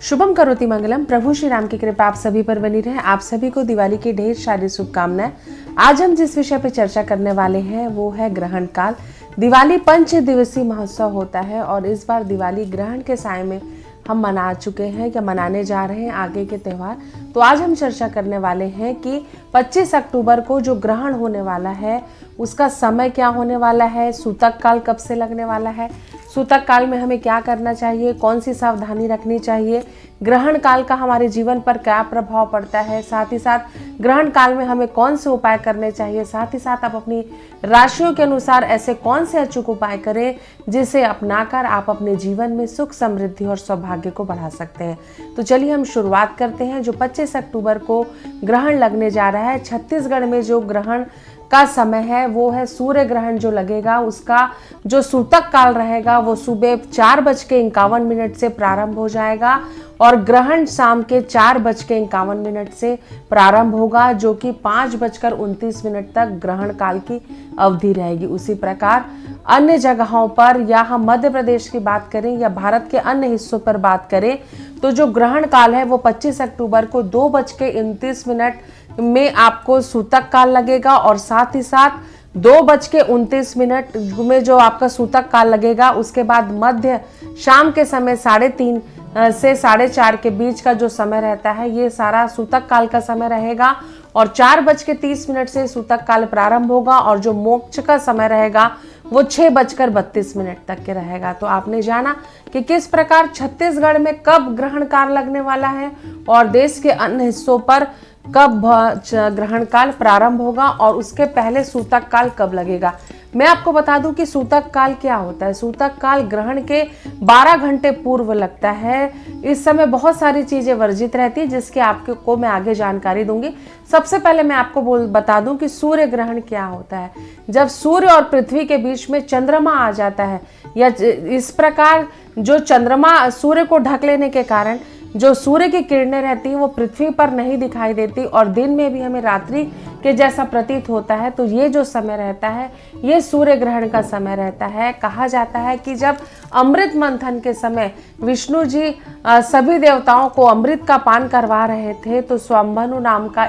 शुभम करोति मंगलम। प्रभु श्री राम की कृपा आप सभी पर बनी रहे। आप सभी को दिवाली की ढेर सारी शुभकामनाएं। आज हम जिस विषय पर चर्चा करने वाले हैं वो है ग्रहण काल। दिवाली 5 दिवसीय महोत्सव होता है और इस बार दिवाली ग्रहण के साय में हम मना चुके हैं या मनाने जा रहे हैं आगे के त्यौहार। तो आज हम चर्चा करने वाले हैं कि 25 अक्टूबर को जो ग्रहण होने वाला है उसका समय क्या होने वाला है, सूतक काल कब से लगने वाला है, सूतक काल में हमें क्या करना चाहिए, कौन सी सावधानी रखनी चाहिए, ग्रहण काल का हमारे जीवन पर क्या प्रभाव पड़ता है, साथ ही साथ ग्रहण काल में हमें कौन से उपाय करने चाहिए, साथ ही साथ आप अपनी राशियों के अनुसार ऐसे कौन से अचूक उपाय करें जिसे अपनाकर आप अपने जीवन में सुख, समृद्धि और सौभाग्य को बढ़ा सकते हैं। तो चलिए हम शुरुआत करते हैं। जो 25 अक्टूबर को ग्रहण लगने जा रहा है, छत्तीसगढ़ में जो ग्रहण का समय है वो है सूर्य ग्रहण जो लगेगा उसका जो सूतक काल रहेगा वो सुबह 4:51 से प्रारंभ हो जाएगा और ग्रहण शाम के 4:51 से प्रारंभ होगा, जो कि 5:29 तक ग्रहण काल की अवधि रहेगी। उसी प्रकार अन्य जगहों पर या हम मध्य प्रदेश की बात करें या भारत के अन्य हिस्सों पर बात करें तो जो ग्रहण काल है वो 25 अक्टूबर को 2:29 में आपको सूतक काल लगेगा और साथ ही साथ 2:29 में जो आपका सूतक काल लगेगा उसके बाद मध्य शाम के समय 3:30 से 4:30 के बीच का जो समय रहता है ये सारा सूतक काल का समय रहेगा और 4:30 से सूतक काल प्रारंभ होगा और जो मोक्ष का समय रहेगा वो 6:32 तक के रहेगा। तो आपने जाना कि किस प्रकार छत्तीसगढ़ में कब ग्रहण काल लगने वाला है और देश के अन्य हिस्सों पर कब ग्रहण काल प्रारंभ होगा और उसके पहले सूतक काल कब लगेगा। मैं आपको बता दूं कि सूतक काल क्या होता है। सूतक काल ग्रहण के 12 घंटे पूर्व लगता है। इस समय बहुत सारी चीजें वर्जित रहती है जिसके आपको मैं आगे जानकारी दूंगी। सबसे पहले मैं आपको बता दूं कि सूर्य ग्रहण क्या होता है। जब सूर्य और पृथ्वी के बीच में चंद्रमा आ जाता है या इस प्रकार जो चंद्रमा सूर्य को ढक लेने के कारण जो सूर्य की किरणें रहती हैं वो पृथ्वी पर नहीं दिखाई देती और दिन में भी हमें रात्रि के जैसा प्रतीत होता है। तो ये जो समय रहता है ये सूर्य ग्रहण का समय रहता है। कहा जाता है कि जब अमृत मंथन के समय विष्णु जी सभी देवताओं को अमृत का पान करवा रहे थे तो स्वभानु नाम का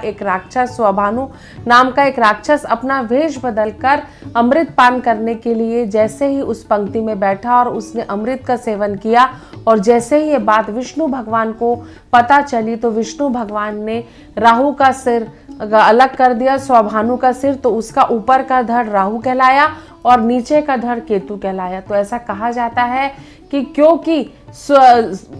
एक राक्षस अपना वेश बदलकर अमृत पान करने के लिए जैसे ही उस पंक्ति में बैठा और उसने अमृत का सेवन किया और जैसे ही ये बात विष्णु भगवान को पता चली तो विष्णु भगवान ने राहु का सिर अलग कर दिया, स्वभानु का सिर, तो उसका ऊपर का धड़ राहु कहलाया और नीचे का धड़ केतु कहलाया। तो ऐसा कहा जाता है कि क्योंकि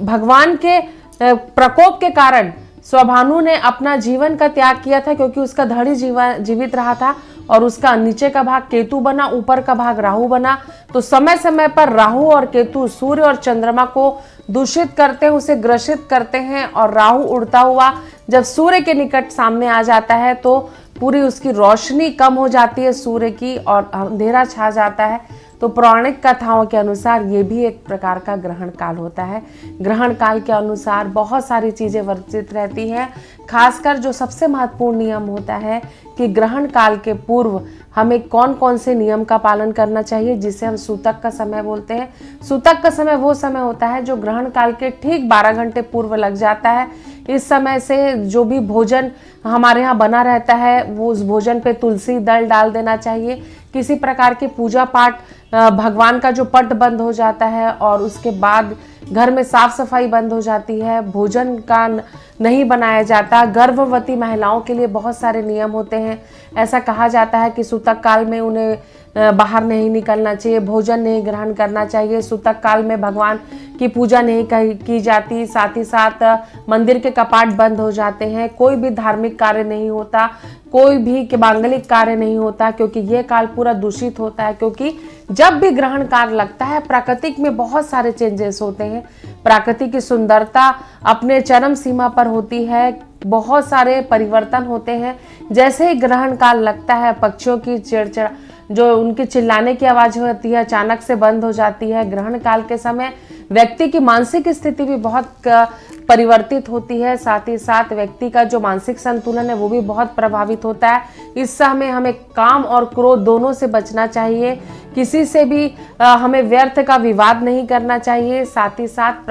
भगवान के प्रकोप के कारण स्वभानु ने अपना जीवन का त्याग किया था क्योंकि उसका धड़ ही जीवित रहा था और उसका नीचे का भाग केतु बना, ऊपर का भाग राहु बना। तो समय समय पर राहु और केतु सूर्य और चंद्रमा को दूषित करते हैं, उसे ग्रसित करते हैं और राहु उड़ता हुआ जब सूर्य के निकट सामने आ जाता है तो पूरी उसकी रोशनी कम हो जाती है सूर्य की और अंधेरा छा जाता है। तो पौराणिक कथाओं के अनुसार ये भी एक प्रकार का ग्रहण काल होता है। ग्रहण काल के अनुसार बहुत सारी चीजें वर्जित रहती हैं। खासकर जो सबसे महत्वपूर्ण नियम होता है कि ग्रहण काल के पूर्व हमें कौन कौन से नियम का पालन करना चाहिए जिसे हम सूतक का समय बोलते हैं। सूतक का समय वो समय होता है जो ग्रहण काल के ठीक 12 घंटे पूर्व लग जाता है। इस समय से जो भी भोजन हमारे यहाँ बना रहता है वो उस भोजन पे तुलसी दल डाल देना चाहिए। किसी प्रकार की पूजा पाठ भगवान का जो पट बंद हो जाता है और उसके बाद घर में साफ सफाई बंद हो जाती है, भोजन का नहीं बनाया जाता। गर्भवती महिलाओं के लिए बहुत सारे नियम होते हैं। ऐसा कहा जाता है कि सूतक काल में उन्हें बाहर नहीं निकलना चाहिए, भोजन नहीं ग्रहण करना चाहिए, सूतक काल में भगवान की पूजा नहीं की जाती, साथ ही साथ मंदिर के कपाट बंद हो जाते हैं, कोई भी धार्मिक कार्य नहीं होता, कोई भी मांगलिक कार्य नहीं होता क्योंकि ये काल पूरा दूषित होता है। क्योंकि जब भी ग्रहण काल लगता है प्राकृतिक में बहुत सारे चेंजेस होते हैं, प्रकृति की सुंदरता अपने चरम सीमा पर होती है, बहुत सारे परिवर्तन होते हैं। जैसे ही ग्रहण काल लगता है पक्षियों की चिड़चिड़ा जो उनके चिल्लाने की आवाज होती है अचानक से बंद हो जाती है। ग्रहण काल के समय व्यक्ति की मानसिक स्थिति भी बहुत परिवर्तित होती है। साथ ही साथ व्यक्ति का जो मानसिक संतुलन है वो भी बहुत प्रभावित होता है। इस समय हमें काम और क्रोध दोनों से बचना चाहिए। किसी से भी हमें व्यर्थ का विवाद नहीं करना चाहिए। साथ ही साथ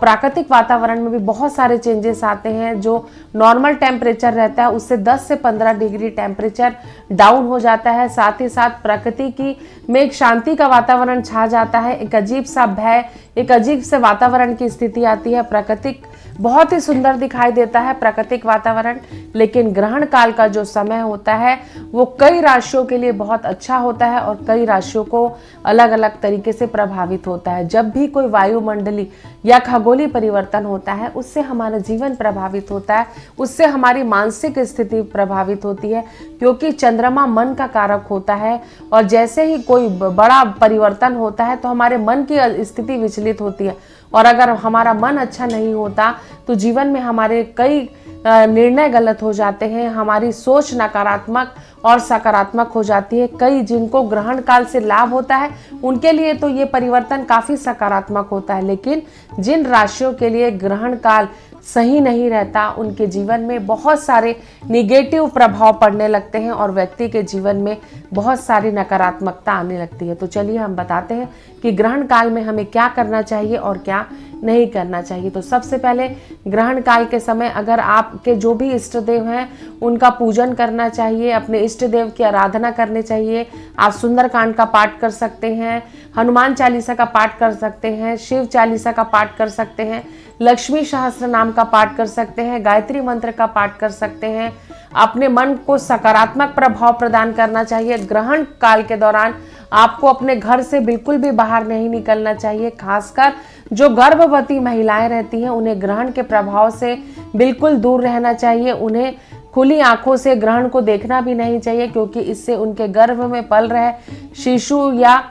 प्राकृतिक वातावरण में भी बहुत सारे चेंजेस आते हैं। जो नॉर्मल टेम्परेचर रहता है उससे 10 से 15 डिग्री टेम्परेचर डाउन हो जाता है। साथ ही साथ प्रकृति में एक शांति का वातावरण छा जाता है। एक अजीब सा भय, एक अजीब से वातावरण की स्थिति आती है। प्राकृतिक बहुत ही सुंदर दिखाई देता है प्राकृतिक वातावरण, लेकिन ग्रहण काल का जो समय होता है वो कई राशियों के लिए बहुत अच्छा होता है और कई राशियों को अलग अलग तरीके से प्रभावित होता है। जब भी कोई वायुमंडली या खगोलीय परिवर्तन होता है उससे हमारा जीवन प्रभावित होता है, उससे हमारी मानसिक स्थिति प्रभावित होती है, क्योंकि चंद्रमा मन का कारक होता है। और जैसे ही कोई बड़ा परिवर्तन होता है तो हमारे मन की स्थिति विचलित होती है, और अगर हमारा मन अच्छा नहीं होता तो जीवन में हमारे कई निर्णय गलत हो जाते हैं। हमारी सोच नकारात्मक और सकारात्मक हो जाती है। कई जिनको ग्रहण काल से लाभ होता है उनके लिए तो ये परिवर्तन काफी सकारात्मक होता है, लेकिन जिन राशियों के लिए ग्रहण काल सही नहीं रहता उनके जीवन में बहुत सारे निगेटिव प्रभाव पड़ने लगते हैं और व्यक्ति के जीवन में बहुत सारी नकारात्मकता आने लगती है। तो चलिए हम बताते हैं कि ग्रहण काल में हमें क्या करना चाहिए और क्या नहीं करना चाहिए। तो सबसे पहले ग्रहण काल के समय अगर आपके जो भी इष्ट देव हैं उनका पूजन करना चाहिए, अपने इष्ट देव की आराधना करनी चाहिए। आप सुंदरकांड का पाठ कर सकते हैं, हनुमान चालीसा का पाठ कर सकते हैं, शिव चालीसा का पाठ कर सकते हैं, लक्ष्मी सहस्त्र नाम का पाठ कर सकते हैं, गायत्री मंत्र का पाठ कर सकते हैं। अपने मन को सकारात्मक प्रभाव प्रदान करना चाहिए। ग्रहण काल के दौरान आपको अपने घर से बिल्कुल भी बाहर नहीं निकलना चाहिए। खासकर जो गर्भवती महिलाएं रहती हैं उन्हें ग्रहण के प्रभाव से बिल्कुल दूर रहना चाहिए। उन्हें खुली आंखों से ग्रहण को देखना भी नहीं चाहिए, क्योंकि इससे उनके गर्भ में पल रहे शिशु या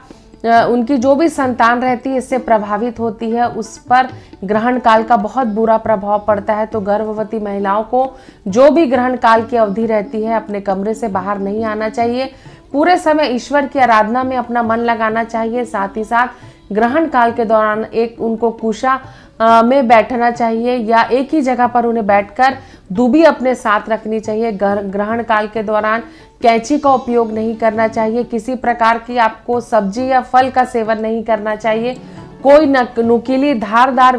उनकी जो भी संतान रहती है इससे प्रभावित होती है। उस पर ग्रहण काल का बहुत बुरा प्रभाव पड़ता है। तो गर्भवती महिलाओं को जो भी ग्रहण काल की अवधि रहती है अपने कमरे से बाहर नहीं आना चाहिए। पूरे समय ईश्वर की आराधना में अपना मन लगाना चाहिए। साथ ही साथ ग्रहण काल के दौरान उनको कुशा में बैठना चाहिए या एक ही जगह पर उन्हें बैठकर दूबी अपने साथ रखनी चाहिए। ग्रहण काल के दौरान कैंची का उपयोग नहीं करना चाहिए। किसी प्रकार की आपको सब्जी या फल का सेवन नहीं करना चाहिए। कोई नुकीली धारदार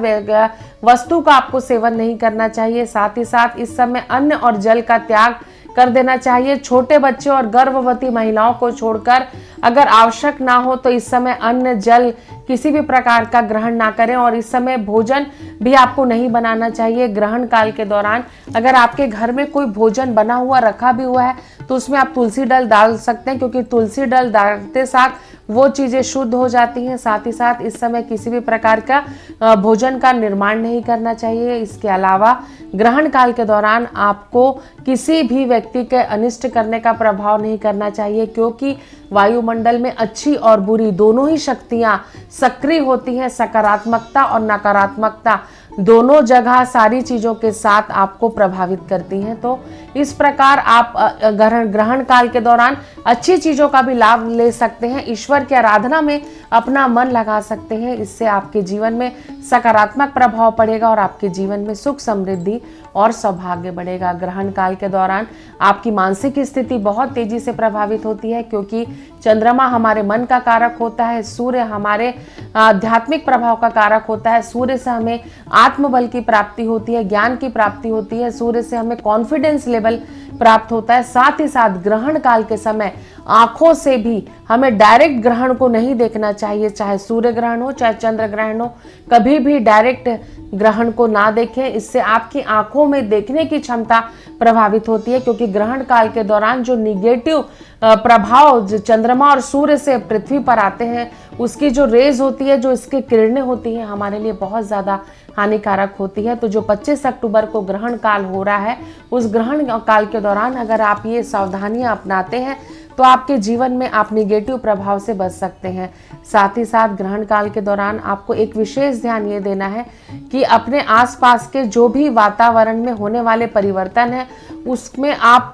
वस्तु का आपको सेवन नहीं करना चाहिए। साथ ही साथ इस समय अन्न और जल का त्याग कर देना चाहिए। छोटे बच्चे और गर्भवती महिलाओं को छोड़कर अगर आवश्यक ना हो तो इस समय अन्न जल किसी भी प्रकार का ग्रहण ना करें, और इस समय भोजन भी आपको नहीं बनाना चाहिए। ग्रहण काल के दौरान अगर आपके घर में कोई भोजन बना हुआ रखा भी हुआ है तो उसमें आप तुलसी दल डाल सकते हैं, क्योंकि तुलसी दल डालते साथ वो चीजें शुद्ध हो जाती हैं। साथ ही साथ इस समय किसी भी प्रकार का भोजन का निर्माण नहीं करना चाहिए। इसके अलावा ग्रहण काल के दौरान आपको किसी भी व्यक्ति के अनिष्ट करने का प्रभाव नहीं करना चाहिए, क्योंकि वायुमंडल में अच्छी और बुरी दोनों ही शक्तियां सक्रिय होती हैं। सकारात्मकता और नकारात्मकता दोनों जगह सारी चीजों के साथ आपको प्रभावित करती हैं। तो इस प्रकार आप ग्रहण काल के दौरान अच्छी चीजों का भी लाभ ले सकते हैं। ईश्वर की आराधना में अपना मन लगा सकते हैं। इससे आपके जीवन में सकारात्मक प्रभाव पड़ेगा और आपके जीवन में सुख समृद्धि और सौभाग्य बढ़ेगा। ग्रहण काल के दौरान आपकी मानसिक स्थिति बहुत तेजी से प्रभावित होती है, क्योंकि चंद्रमा हमारे मन का कारक होता है, सूर्य हमारे आध्यात्मिक प्रभाव का कारक होता है। सूर्य से हमें आत्मबल की प्राप्ति होती है, ज्ञान की प्राप्ति होती है। सूर्य से हमें कॉन्फिडेंस लेवल प्राप्त होता है। साथ ही साथ ग्रहण काल के समय आंखों से भी हमें डायरेक्ट ग्रहण को नहीं देखना चाहिए, चाहे सूर्य ग्रहण हो चाहे चंद्र ग्रहण हो। कभी भी डायरेक्ट ग्रहण को ना देखें, इससे आपकी आंखों में देखने की क्षमता प्रभावित होती है, क्योंकि ग्रहण काल के दौरान जो निगेटिव प्रभाव जो चंद्रमा और सूर्य से पृथ्वी पर आते हैं उसकी जो रेज होती है, जो इसकी किरणें होती हैं, हमारे लिए बहुत ज़्यादा हानिकारक होती है। तो जो 25 अक्टूबर को ग्रहण काल हो रहा है उस ग्रहण काल के दौरान अगर आप ये सावधानियां अपनाते हैं तो आपके जीवन में आप निगेटिव प्रभाव से बच सकते हैं। साथ ही साथ ग्रहण काल के दौरान आपको एक विशेष ध्यान ये देना है कि अपने आसपास के जो भी वातावरण में होने वाले परिवर्तन है उसमें आप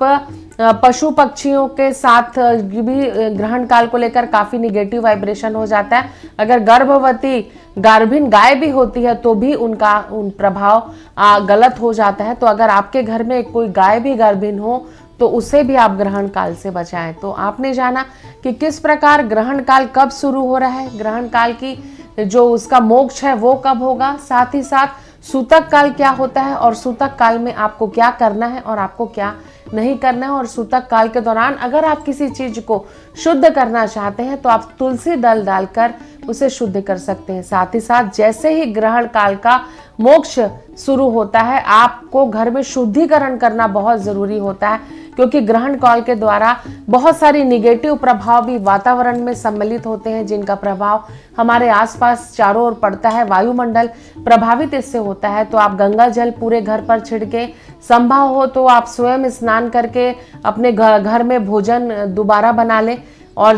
पशु पक्षियों के साथ भी ग्रहण काल को लेकर काफी निगेटिव वाइब्रेशन हो जाता है। अगर गर्भवती गार्भिन गाय भी होती है तो भी उनका प्रभाव गलत हो जाता है। तो अगर आपके घर में कोई गाय भी गर्भिन हो तो उसे भी आप ग्रहण काल से बचाएं। तो आपने जाना कि किस प्रकार ग्रहण काल कब शुरू हो रहा है, ग्रहण काल की जो उसका मोक्ष है वो कब होगा, साथ ही साथ सूतक काल क्या होता है और सूतक काल में आपको क्या करना है और आपको क्या नहीं करना है। और सूतक काल के दौरान अगर आप किसी चीज को शुद्ध करना चाहते हैं तो आप तुलसी दल डालकर उसे शुद्ध कर सकते हैं। साथ ही साथ जैसे ही ग्रहण काल का मोक्ष शुरू होता है आपको घर में शुद्धिकरण करना बहुत जरूरी होता है, क्योंकि ग्रहण काल के द्वारा बहुत सारी निगेटिव प्रभाव भी वातावरण में सम्मिलित होते हैं जिनका प्रभाव हमारे आसपास चारों ओर पड़ता है। वायुमंडल प्रभावित इससे होता है। तो आप गंगा जल पूरे घर पर छिड़के, संभव हो तो आप स्वयं स्नान करके अपने घर में भोजन दोबारा बना लें। और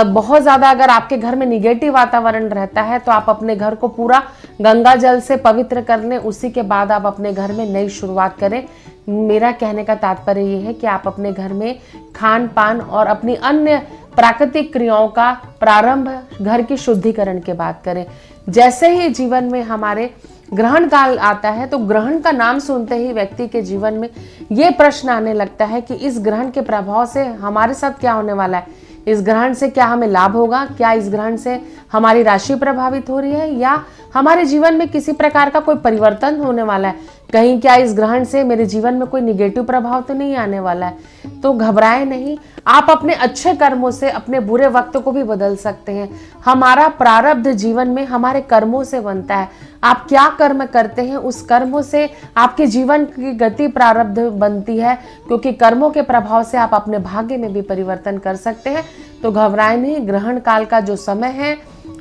बहुत ज्यादा अगर आपके घर में निगेटिव वातावरण रहता है तो आप अपने घर को पूरा गंगा जल से पवित्र कर लें, उसी के बाद आप अपने घर में नई शुरुआत करें। मेरा कहने का तात्पर्य ये है कि आप अपने घर में खान पान और अपनी अन्य प्राकृतिक क्रियाओं का प्रारंभ घर की शुद्धिकरण के बाद करें। जैसे ही जीवन में हमारे ग्रहण काल आता है तो ग्रहण का नाम सुनते ही व्यक्ति के जीवन में ये प्रश्न आने लगता है कि इस ग्रहण के प्रभाव से हमारे साथ क्या होने वाला है, इस ग्रहण से क्या हमें लाभ होगा, क्या इस ग्रहण से हमारी राशि प्रभावित हो रही है या हमारे जीवन में किसी प्रकार का कोई परिवर्तन होने वाला है, कहीं क्या इस ग्रहण से मेरे जीवन में कोई निगेटिव प्रभाव तो नहीं आने वाला है। तो घबराएं नहीं, आप अपने अच्छे कर्मों से अपने बुरे वक्त को भी बदल सकते हैं। हमारा प्रारब्ध जीवन में हमारे कर्मों से बनता है। आप क्या कर्म करते हैं उस कर्मों से आपके जीवन की गति प्रारब्ध बनती है, क्योंकि कर्मों के प्रभाव से आप अपने भाग्य में भी परिवर्तन कर सकते हैं। तो घबराएं नहीं, ग्रहण काल का जो समय है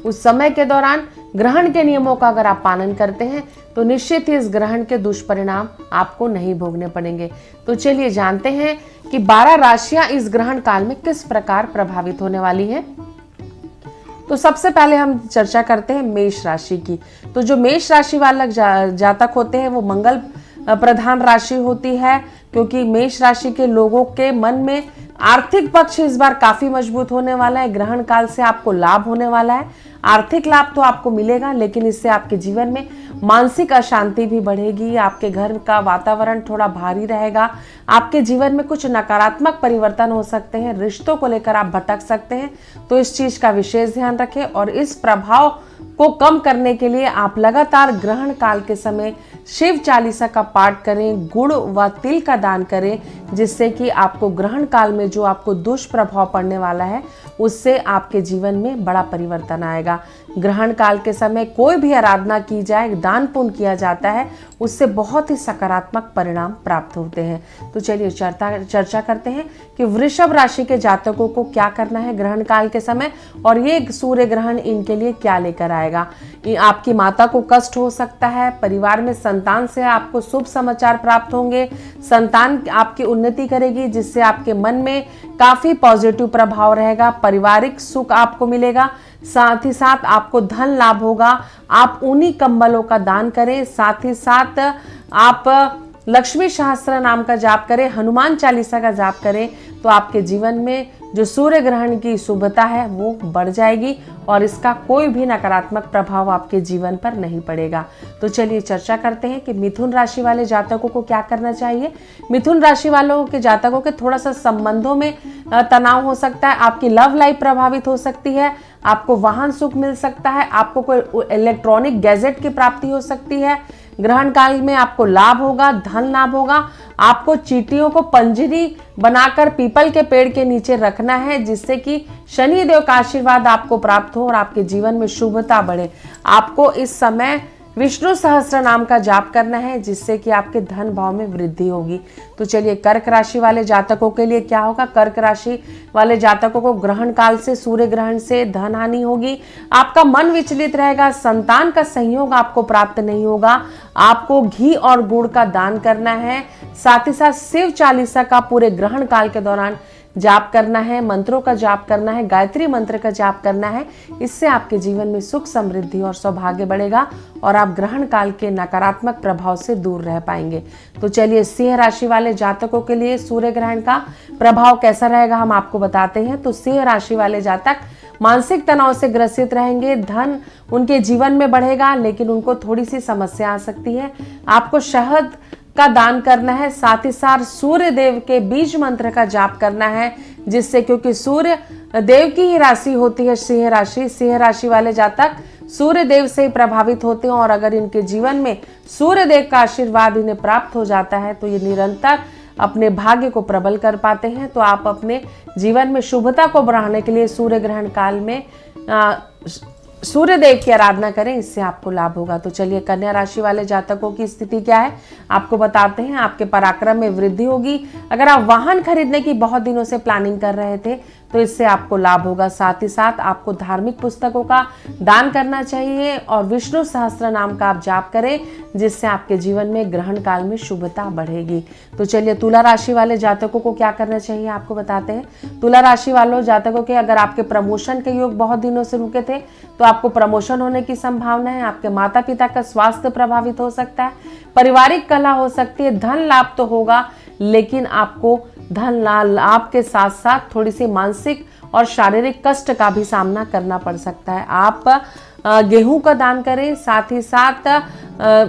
उस समय के दौरान ग्रहण के नियमों का अगर आप पालन करते हैं तो निश्चित ही इस ग्रहण के दुष्परिणाम आपको नहीं भोगने पड़ेंगे। तो चलिए जानते हैं कि 12 राशियां इस ग्रहण काल में किस प्रकार प्रभावित होने वाली हैं। तो सबसे पहले हम चर्चा करते हैं मेष राशि की। तो जो मेष राशि वाले जातक होते हैं वो मंगल प्रधान राशि होती है, क्योंकि मेष राशि के लोगों के मन में आर्थिक पक्ष इस बार काफी मजबूत होने वाला है। ग्रहण काल से आपको लाभ होने वाला है। आर्थिक लाभ तो आपको मिलेगा, लेकिन इससे आपके जीवन में मानसिक अशांति भी बढ़ेगी। आपके घर का वातावरण थोड़ा भारी रहेगा। आपके जीवन में कुछ नकारात्मक परिवर्तन हो सकते हैं। रिश्तों को लेकर आप भटक सकते हैं, तो इस चीज का विशेष ध्यान रखें। और इस प्रभाव को कम करने के लिए आप लगातार ग्रहण काल के समय शिव चालीसा का पाठ करें, गुड़ व तिल का दान करें, जिससे कि आपको ग्रहण काल में जो आपको दुष्प्रभाव पड़ने वाला है उससे आपके जीवन में बड़ा परिवर्तन आएगा। ग्रहण काल के समय कोई भी आराधना की जाए, दान पुण्य किया जाता है, उससे बहुत ही सकारात्मक परिणाम प्राप्त होते हैं। तो चलिए चर्चा करते हैं कि वृषभ राशि के जातकों को क्या करना है ग्रहण काल के समय, और ये सूर्य ग्रहण इनके लिए क्या लेकर आएगा। आपकी माता को कष्ट हो सकता है, परिवार में संतान से आपको शुभ समाचार प्राप्त होंगे, संतान आपकी उन्नति करेगी जिससे आपके मन में काफी पॉजिटिव प्रभाव रहेगा, पारिवारिक सुख आपको मिलेगा, साथ ही साथ आपको धन लाभ होगा। आप ऊनी कंबलों का दान करें, साथ ही साथ आप लक्ष्मी सहस्त्र नाम का जाप करें, हनुमान चालीसा का जाप करें, तो आपके जीवन में जो सूर्य ग्रहण की शुभता है वो बढ़ जाएगी और इसका कोई भी नकारात्मक प्रभाव आपके जीवन पर नहीं पड़ेगा। तो चलिए चर्चा करते हैं कि मिथुन राशि वाले जातकों को क्या करना चाहिए। मिथुन राशि वालों के जातकों के थोड़ा सा संबंधों में तनाव हो सकता है, आपकी लव लाइफ प्रभावित हो सकती है, आपको वाहन सुख मिल सकता है, आपको कोई इलेक्ट्रॉनिक गैजेट की प्राप्ति हो सकती है। ग्रहण काल में आपको लाभ होगा, धन लाभ होगा। आपको चींटियों को पंजरी बनाकर पीपल के पेड़ के नीचे रखना है, जिससे कि शनि देव का आशीर्वाद आपको प्राप्त हो और आपके जीवन में शुभता बढ़े। आपको इस समय विष्णु सहस्त्र नाम का जाप करना है, जिससे कि आपके धन भाव में वृद्धि होगी। तो चलिए कर्क राशि वाले जातकों के लिए क्या होगा। कर्क राशि वाले जातकों को ग्रहण काल से, सूर्य ग्रहण से धन हानि होगी, आपका मन विचलित रहेगा, संतान का सहयोग आपको प्राप्त नहीं होगा। आपको घी और गुड़ का दान करना है, साथ ही साथ शिव चालीसा का पूरे ग्रहण काल के दौरान जाप करना है, मंत्रों का जाप करना है, गायत्री मंत्र का जाप करना है। इससे आपके जीवन में सुख, समृद्धि और सौभाग्य बढ़ेगा और आप ग्रहण काल के नकारात्मक प्रभाव से दूर रह पाएंगे। तो चलिए, सिंह राशि वाले जातकों के लिए सूर्य ग्रहण का प्रभाव कैसा रहेगा हम आपको बताते हैं। तो सिंह राशि वाले जातक मानसिक तनाव से ग्रसित रहेंगे, धन उनके जीवन में बढ़ेगा, लेकिन उनको थोड़ी सी समस्या आ सकती है। आपको शहद का दान करना है, साथ ही साथ सूर्य देव के बीज मंत्र का जाप करना है, जिससे, क्योंकि सूर्य देव की ही राशि होती है सिंह राशि। सिंह राशि वाले जातक सूर्य देव से प्रभावित होते हैं और अगर इनके जीवन में सूर्य देव का आशीर्वाद इन्हें प्राप्त हो जाता है तो ये निरंतर अपने भाग्य को प्रबल कर पाते हैं। तो आप अपने जीवन में शुभता को बढ़ाने के लिए सूर्य ग्रहण काल में सूर्य देव की आराधना करें, इससे आपको लाभ होगा। तो चलिए, कन्या राशि वाले जातकों की स्थिति क्या है आपको बताते हैं। आपके पराक्रम में वृद्धि होगी। अगर आप वाहन खरीदने की बहुत दिनों से प्लानिंग कर रहे थे तो इससे आपको लाभ होगा। साथ ही साथ आपको धार्मिक पुस्तकों का दान करना चाहिए और विष्णु सहस्त्र नाम का आप जाप करें, जिससे आपके जीवन में ग्रहण काल में शुभता बढ़ेगी। तो चलिए, तुला राशि वाले जातकों को क्या करना चाहिए आपको बताते हैं। तुला राशि वालों जातकों के अगर आपके प्रमोशन के योग बहुत दिनों से रुके थे तो आपको प्रमोशन होने की संभावना है। आपके माता पिता का स्वास्थ्य प्रभावित हो सकता है, पारिवारिक कलह हो सकती है, धन लाभ तो होगा, लेकिन आपको धन लाभ के साथ साथ थोड़ी सी मानसिक और शारीरिक कष्ट का भी सामना करना पड़ सकता है। आप गेहूं का दान करें, साथ ही साथ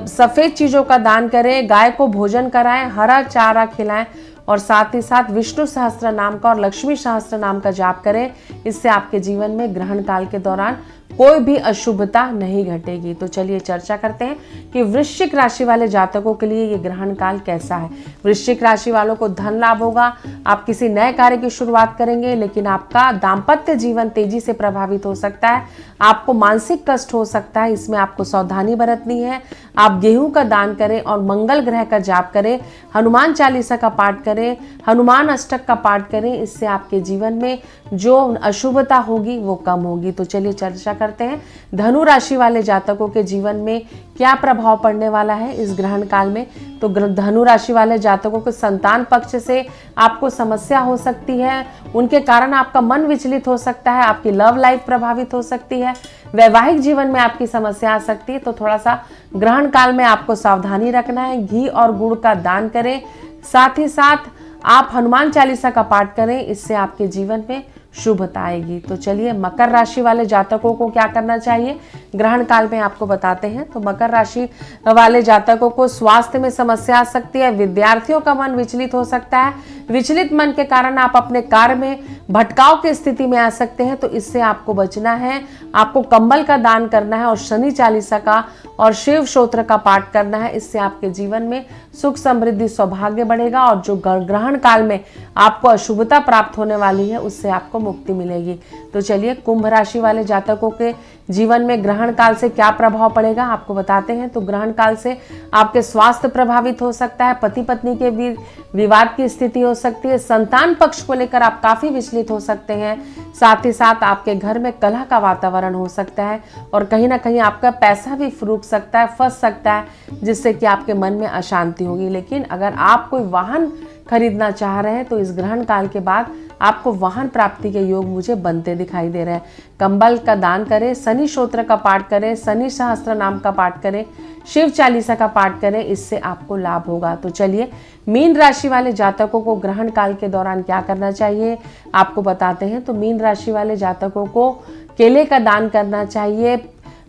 सफेद चीजों का दान करें, गाय को भोजन कराएं, हरा चारा खिलाएं और साथ ही साथ विष्णु सहस्त्र नाम का और लक्ष्मी सहस्त्र नाम का जाप करें। इससे आपके जीवन में ग्रहण काल के दौरान कोई भी अशुभता नहीं घटेगी। तो चलिए, चर्चा करते हैं कि वृश्चिक राशि वाले जातकों के लिए ये ग्रहण काल कैसा है। वृश्चिक राशि वालों को धन लाभ होगा। आप किसी नए कार्य की शुरुआत करेंगे, लेकिन आपका दाम्पत्य जीवन तेजी से प्रभावित हो सकता है। आपको मानसिक कष्ट हो सकता है, इसमें आपको सावधानी बरतनी है। आप गेहूं का दान करें और मंगल ग्रह का जाप करें, हनुमान चालीसा का पाठ करें, हनुमान अष्टक का पाठ करें। इससे आपके जीवन में जो अशुभता होगी वो कम होगी। तो चलिए, चर्चा करते हैं धनु राशि वाले जातकों के जीवन में क्या प्रभाव पड़ने वाला है इस ग्रहण काल में। तो धनु राशि वाले जातकों के संतान पक्ष से आपको समस्या हो सकती है, उनके कारण आपका मन विचलित हो सकता है, आपकी लव लाइफ प्रभावित हो सकती है, वैवाहिक जीवन में आपकी समस्या आ सकती है। तो थोड़ा सा ग्रहण काल में आपको सावधानी रखना है। घी और गुड़ का दान करें, साथ ही साथ आप हनुमान चालीसा का पाठ करें, इससे आपके जीवन में शुभता आएगी। तो चलिए, मकर राशि वाले जातकों को क्या करना चाहिए ग्रहण काल में आपको बताते हैं। तो मकर राशि वाले जातकों को स्वास्थ्य में समस्या आ सकती है, विद्यार्थियों का मन विचलित हो सकता है। विचलित मन के कारण आप अपने कार्य में भटकाव की स्थिति में आ सकते हैं, तो इससे आपको बचना है। आपको कंबल का दान करना है और शनि चालीसा का और शिव स्तोत्र का पाठ करना है। इससे आपके जीवन में सुख, समृद्धि, सौभाग्य बढ़ेगा और जो ग्रहण काल में आपको अशुभता प्राप्त होने वाली है उससे आपको मुक्ति मिलेगी। तो चलिए, कुंभ राशि वाले जातकों के जीवन में ग्रहण काल से क्या प्रभाव पड़ेगा आपको बताते हैं। तो ग्रहण काल से आपके स्वास्थ्य प्रभावित हो सकता है, पति पत्नी के बीच विवाद की स्थिति हो सकती है, संतान पक्ष को लेकर आप काफी विचलित हो सकते हैं। साथ ही साथ आपके घर में कलह का वातावरण हो सकता है और कहीं ना कहीं आपका पैसा भी फूक सकता है, फंस सकता है, जिससे कि आपके मन में अशांति होगी। लेकिन अगर आप कोई वाहन खरीदना चाह रहे हैं तो इस ग्रहण काल के बाद आपको वाहन प्राप्ति के योग मुझे बनते दिखाई दे रहे हैं। कंबल का दान करें, शनि स्तोत्र का पाठ करें, शनि सहस्त्र नाम का पाठ करें, शिव चालीसा का पाठ करें, इससे आपको लाभ होगा। तो चलिए, मीन राशि वाले जातकों को ग्रहण काल के दौरान क्या करना चाहिए आपको बताते हैं। तो मीन राशि वाले जातकों को केले का दान करना चाहिए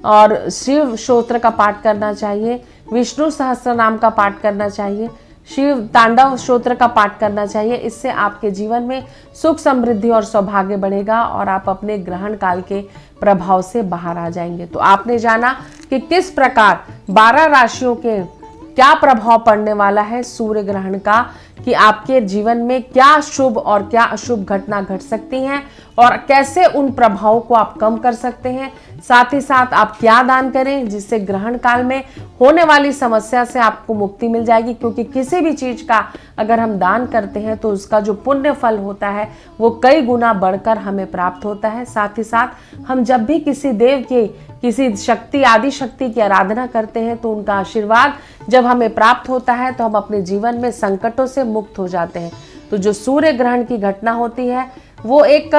और शिव स्तोत्र का पाठ करना चाहिए, विष्णु सहस्त्र नाम का पाठ करना चाहिए, शिव तांडव स्तोत्र का पाठ करना चाहिए। इससे आपके जीवन में सुख, समृद्धि और सौभाग्य बढ़ेगा और आप अपने ग्रहण काल के प्रभाव से बाहर आ जाएंगे। तो आपने जाना कि किस प्रकार 12 राशियों के क्या प्रभाव पड़ने वाला है सूर्य ग्रहण का, कि आपके जीवन में क्या शुभ और क्या अशुभ घटना घट सकती हैं और कैसे उन प्रभावों को आप कम कर सकते हैं। साथ ही साथ आप क्या दान करें जिससे ग्रहण काल में होने वाली समस्या से आपको मुक्ति मिल जाएगी, क्योंकि किसी भी चीज का अगर हम दान करते हैं तो उसका जो पुण्य फल होता है वो कई गुना बढ़कर हमें प्राप्त होता है। साथ ही साथ हम जब भी किसी देव की, किसी शक्ति, आदि शक्ति की आराधना करते हैं तो उनका आशीर्वाद जब हमें प्राप्त होता है तो हम अपने जीवन में संकटों से मुक्त हो जाते हैं। तो जो सूर्य ग्रहण की घटना होती है वो एक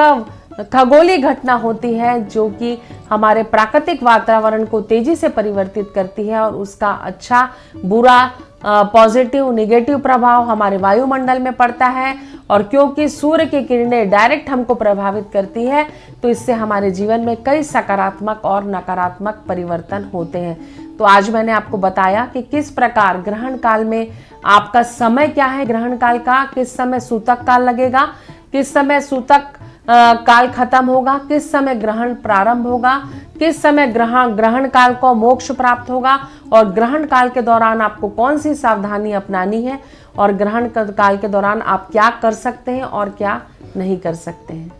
खगोलीय घटना होती है जो कि हमारे प्राकृतिक वातावरण को तेजी से परिवर्तित करती है और उसका अच्छा बुरा पॉजिटिव नेगेटिव प्रभाव हमारे वायुमंडल में पड़ता है। और क्योंकि सूर्य की किरणें डायरेक्ट हमको प्रभावित करती है तो इससे हमारे जीवन में कई सकारात्मक और नकारात्मक परिवर्तन होते हैं। तो आज मैंने आपको बताया कि किस प्रकार ग्रहण काल में आपका समय क्या है, ग्रहण काल का किस समय सूतक काल लगेगा, किस समय सूतक काल खत्म होगा, किस समय ग्रहण प्रारंभ होगा, किस समय ग्रहण काल को मोक्ष प्राप्त होगा और ग्रहण काल के दौरान आपको कौन सी सावधानी अपनानी है और ग्रहण काल के दौरान आप क्या कर सकते हैं और क्या नहीं कर सकते हैं।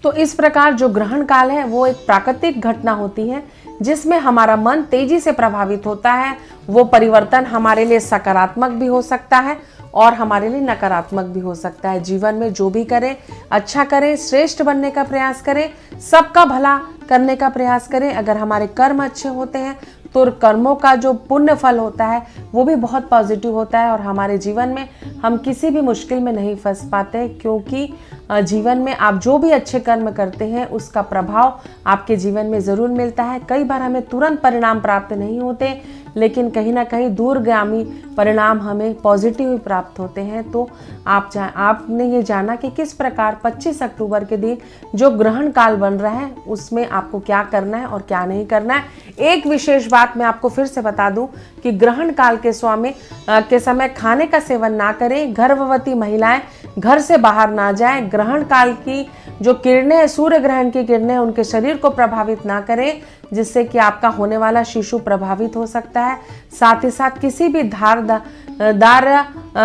तो इस प्रकार जो ग्रहण काल है वो एक प्राकृतिक घटना होती है जिसमें हमारा मन तेजी से प्रभावित होता है। वो परिवर्तन हमारे लिए सकारात्मक भी हो सकता है और हमारे लिए नकारात्मक भी हो सकता है। जीवन में जो भी करें अच्छा करें, श्रेष्ठ बनने का प्रयास करें, सबका भला करने का प्रयास करें। अगर हमारे कर्म अच्छे होते हैं तो कर्मों का जो पुण्य फल होता है वो भी बहुत पॉजिटिव होता है और हमारे जीवन में हम किसी भी मुश्किल में नहीं फंस पाते, क्योंकि जीवन में आप जो भी अच्छे कर्म करते हैं उसका प्रभाव आपके जीवन में ज़रूर मिलता है। कई बार हमें तुरंत परिणाम प्राप्त नहीं होते, लेकिन कहीं ना कहीं दूरगामी परिणाम हमें पॉजिटिव प्राप्त होते हैं। तो आपने ये जाना कि किस प्रकार 25 अक्टूबर के दिन जो ग्रहण काल बन रहा है उसमें आपको क्या करना है और क्या नहीं करना है। एक विशेष बात मैं आपको फिर से बता दूं कि ग्रहण काल के समय खाने का सेवन ना करें, गर्भवती महिलाएं घर से बाहर ना जाएं, ग्रहण काल की जो किरणें हैं, सूर्य ग्रहण की किरणें उनके शरीर को प्रभावित ना करें, जिससे कि आपका होने वाला शिशु प्रभावित हो सकता है। साथ ही साथ किसी भी धारदार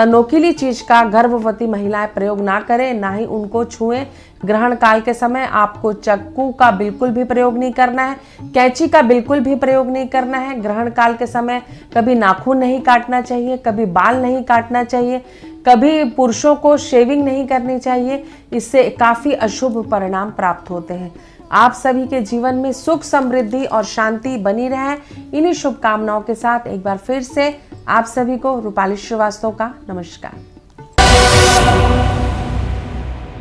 नोकीली चीज का गर्भवती महिलाएं प्रयोग ना करें, ना ही उनको छुएं। ग्रहण काल के समय आपको चाकू का बिल्कुल भी प्रयोग नहीं करना है, कैंची का बिल्कुल भी प्रयोग नहीं करना है। ग्रहण काल के समय कभी नाखून नहीं काटना चाहिए, कभी बाल नहीं काटना चाहिए, कभी पुरुषों को शेविंग नहीं करनी चाहिए। इससे काफी अशुभ परिणाम प्राप्त होते हैं। आप सभी के जीवन में सुख, समृद्धि और शांति बनी रहे। इन्हीं शुभकामनाओं के साथ एक बार फिर से आप सभी को रूपाली श्रीवास्तव का नमस्कार।